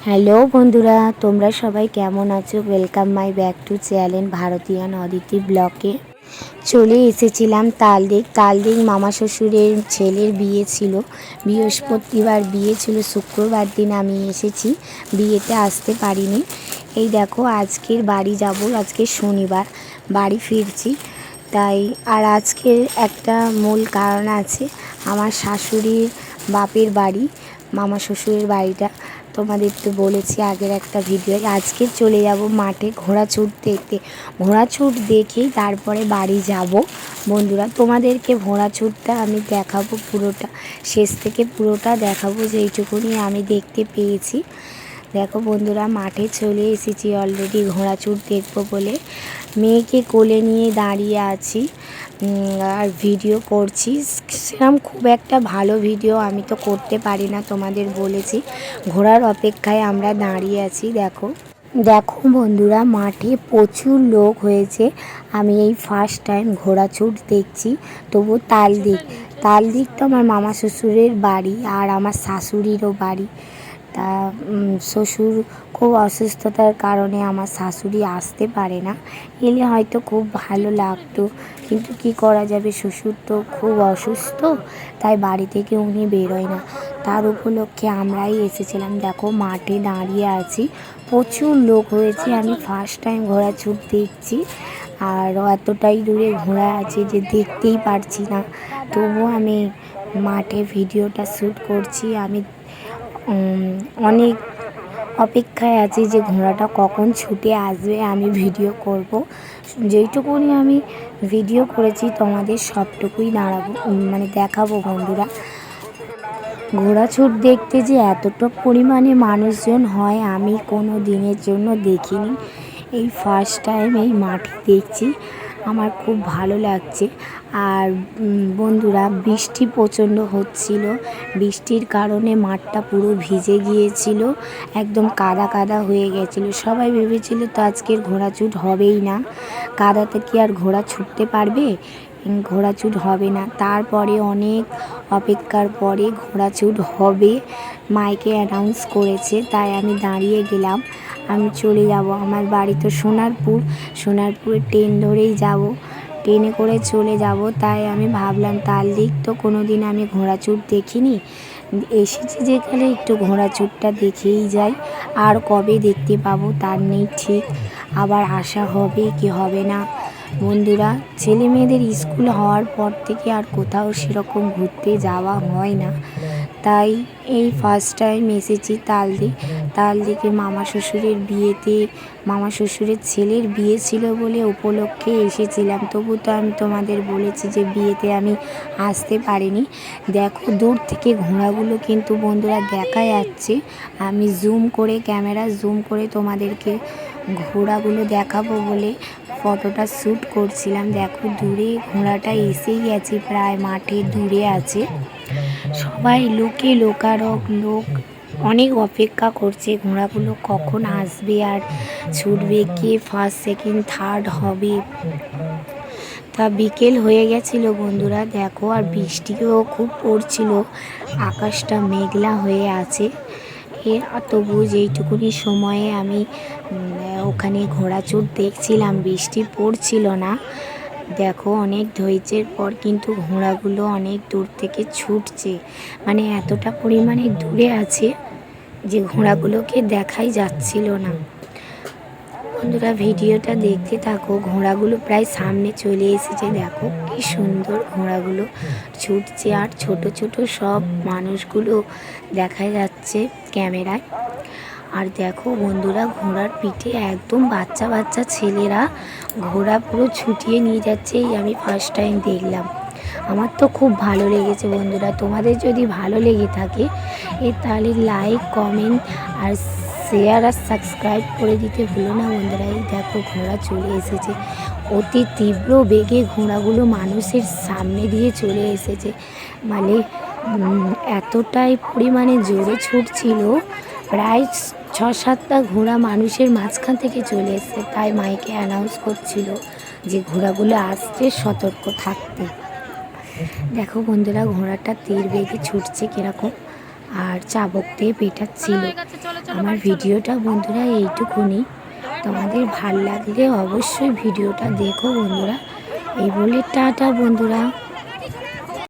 Hello বন্ধুরা, তোমরা সবাই কেমন আছো? Welcome my back to channel Bharatiyan Aditi ব্লকে। চলে এসেছিলাম তালদিক মামা শ্বশুরের ছেলের বিয়ে ছিল। বৃহস্পতিবার বিয়ে ছিল, শুক্রবার দিন আমি এসেছি, বিয়েতে আসতে পারিনি। এই দেখো আজকের বাড়ি যাব, আজকে শনিবার বাড়ি ফিরছি। তাই আর আজকের একটা মূল কারণ আছে, আমার শাশুড়ির বাপের বাড়ি, মামা শ্বশুরের বাড়িটা তোমাদের তো বলেছি আগের একটা ভিডিও। আজকে চলে যাব মাঠে ঘোড়াছুট দেখতে, ঘোড়াছুট দেখেই তারপরে বাড়ি যাব বন্ধুরা। তোমাদেরকে ঘোড়াছুটটা আমি দেখাবো, পুরোটা শেষ থেকে পুরোটা দেখাবো যেইটুকুনি আমি দেখতে পেয়েছি। দেখো বন্ধুরা, মাঠে চলে এসেছি অলরেডি ঘোড়াছুট দেখবো বলে। মেয়েকে কোলে নিয়ে দাঁড়িয়ে আছি আর ভিডিও করছি। সেরকম খুব একটা ভালো ভিডিও আমি তো করতে পারি না, তোমাদের বলেছি। ঘোড়ার অপেক্ষায় আমরা দাঁড়িয়ে আছি। দেখো দেখো বন্ধুরা, মাঠে প্রচুর লোক হয়েছে। আমি এই ফার্স্ট টাইম ঘোড়াছুট দেখছি। তবু তালদিক তো আমার মামা শ্বশুরের বাড়ি আর আমার শাশুড়িরও বাড়ি। তা শ্বশুর খুব অসুস্থতার কারণে আমার শাশুড়ি আসতে পারে না, এলে হয়তো খুব ভালো লাগতো, কিন্তু কি করা যাবে, শ্বশুর তো খুব অসুস্থ, তাই বাড়ি থেকে উনি বেরোয় না। তার উপলক্ষে আমরাই এসেছিলাম। দেখো মাঠে দাঁড়িয়ে আছি, প্রচুর লোক হয়েছে। আমি ফার্স্ট টাইম ঘোড়াছুট দেখছি, আর এতটাই দূরে ঘোড়া আছে যে দেখতেই পারছি না, তবুও আমি মাঠে ভিডিওটা শ্যুট করছি। আমি অনেক অপেক্ষায় আছি যে ঘোড়াটা কখন ছুটে আসবে, আমি ভিডিও করব। যেইটুকুনি আমি ভিডিও করেছি তোমাদের সবটুকুই দেখাবো বন্ধুরা। ঘোড়াছুট দেখতে যে এতটা পরিমাণে মানুষজন হয় আমি কোনো দিনের জন্য দেখিনি, এই ফার্স্ট টাইম এই মাঠে দেখছি। আমার খুব ভালো লাগছে। আর বন্ধুরা, বৃষ্টি প্রচণ্ড হচ্ছিল, বৃষ্টির কারণে মাঠটা পুরো ভিজে গিয়েছিল, একদম কাদা কাদা হয়ে গেছিলো। সবাই ভেবেছিল তো আজকের ঘোড়াছুট হবেই না, কাদাতে কি আর ঘোড়া ছুটতে পারবে, ঘোড়াছুট হবে না। তারপরে অনেক অপেক্ষার পরে ঘোড়াছুট হবে, মাইকে অ্যানাউন্স করেছে, তাই আমি দাঁড়িয়ে গেলাম। আমি চলে যাব, আমার বাড়ি তো সোনারপুরে ট্রেন ধরেই যাব, ট্রেনে করে চলে যাব। তাই আমি ভাবলাম তালদিক তো কোনো দিন আমি ঘোড়াছুট দেখিনি, এসেছি যেখানে একটু ঘোড়াছুটটা দেখেই যাই। আর কবে দেখতে পাবো তার নেই ঠিক, আবার আসা হবে কি হবে না। বন্ধুরা, ছেলে মেয়েদের স্কুল হওয়ার পর থেকে আর কোথাও সেরকম ঘুরতে যাওয়া হয় না, তাই এই ফার্স্ট টাইম এসেছি তালদিকে মামা শ্বশুরের বিয়েতে। মামা শ্বশুরের ছেলের বিয়ে ছিল বলে উপলক্ষে এসেছিলাম, তবু তো আমি তোমাদের বলেছি যে বিয়েতে আমি আসতে পারিনি। দেখো দূর থেকে ঘোড়াগুলো কিন্তু বন্ধুরা দেখা যাচ্ছে, আমি ক্যামেরা জুম করে তোমাদেরকে ঘোড়াগুলো দেখাবো বলে ফটোটা শ্যুট করছিলাম। দেখো দূরে ঘোড়াটা এসেই গেছে, প্রায় মাঠে দূরে আছে। সবাই লোকারক লোক অনেক অপেক্ষা করছে ঘোড়াগুলো কখন আসবে আর ছুটবে, কে ফার্স্ট সেকেন্ড থার্ড হবে। তা বিকেল হয়ে গেছিলো বন্ধুরা, দেখো, আর বৃষ্টিও খুব পড়ছিল, আকাশটা মেঘলা হয়ে আছে। তবু যেইটুকুনি সময়ে আমি ওখানে ঘোড়াছুট দেখছিলাম, বৃষ্টি পড়ছিল না। দেখো অনেক ধৈর্যের পর কিন্তু ঘোড়াগুলো অনেক দূর থেকে ছুটছে, মানে এতটা পরিমাণে দূরে আছে যে ঘোড়াগুলোকে দেখাই যাচ্ছিল না। বন্ধুরা ভিডিওটা দেখতে থাকো, ঘোড়াগুলো প্রায় সামনে চলে এসেছে। দেখো কি সুন্দর ঘোড়াগুলো ছুটছে, আর ছোট ছোট সব মানুষগুলো দেখা যাচ্ছে ক্যামেরায়। আর দেখো বন্ধুরা, ঘোড়ার পিঠে একদম বাচ্চা বাচ্চা ছেলেরা ঘোড়া পুরো ছুটিয়ে নিয়ে যাচ্ছে, এই আমি ফার্স্ট টাইম দেখলাম। আমার তো খুব ভালো লেগেছে বন্ধুরা। তোমাদের যদি ভালো লেগে থাকে তাহলে লাইক কমেন্ট আর শেয়ার আর সাবস্ক্রাইব করে দিতে ভুলো না বন্ধুরা। এই দেখো ঘোড়া চলে এসেছে, অতি তীব্র বেগে ঘোড়াগুলো মানুষের সামনে দিয়ে চলে এসেছে, মানে এতটাই পরিমাণে জোরে ছুটছিল, প্রায় 6-7টা ঘোড়া মানুষের মাঝখান থেকে চলে এসেছে। তাই মাইকে অ্যানাউন্স করছিল যে ঘোড়াগুলো আসছে, সতর্ক থাকতে। দেখো বন্ধুরা, ঘোড়াটা তীর বেগে ছুটছে কীরকম, আর চাবক দিয়ে পেটাচ্ছিল। আমার ভিডিওটা বন্ধুরা এইটুকুনি। তোমাদের ভাল লাগলে অবশ্যই ভিডিওটা দেখো বন্ধুরা। এই বলে টাটা বন্ধুরা।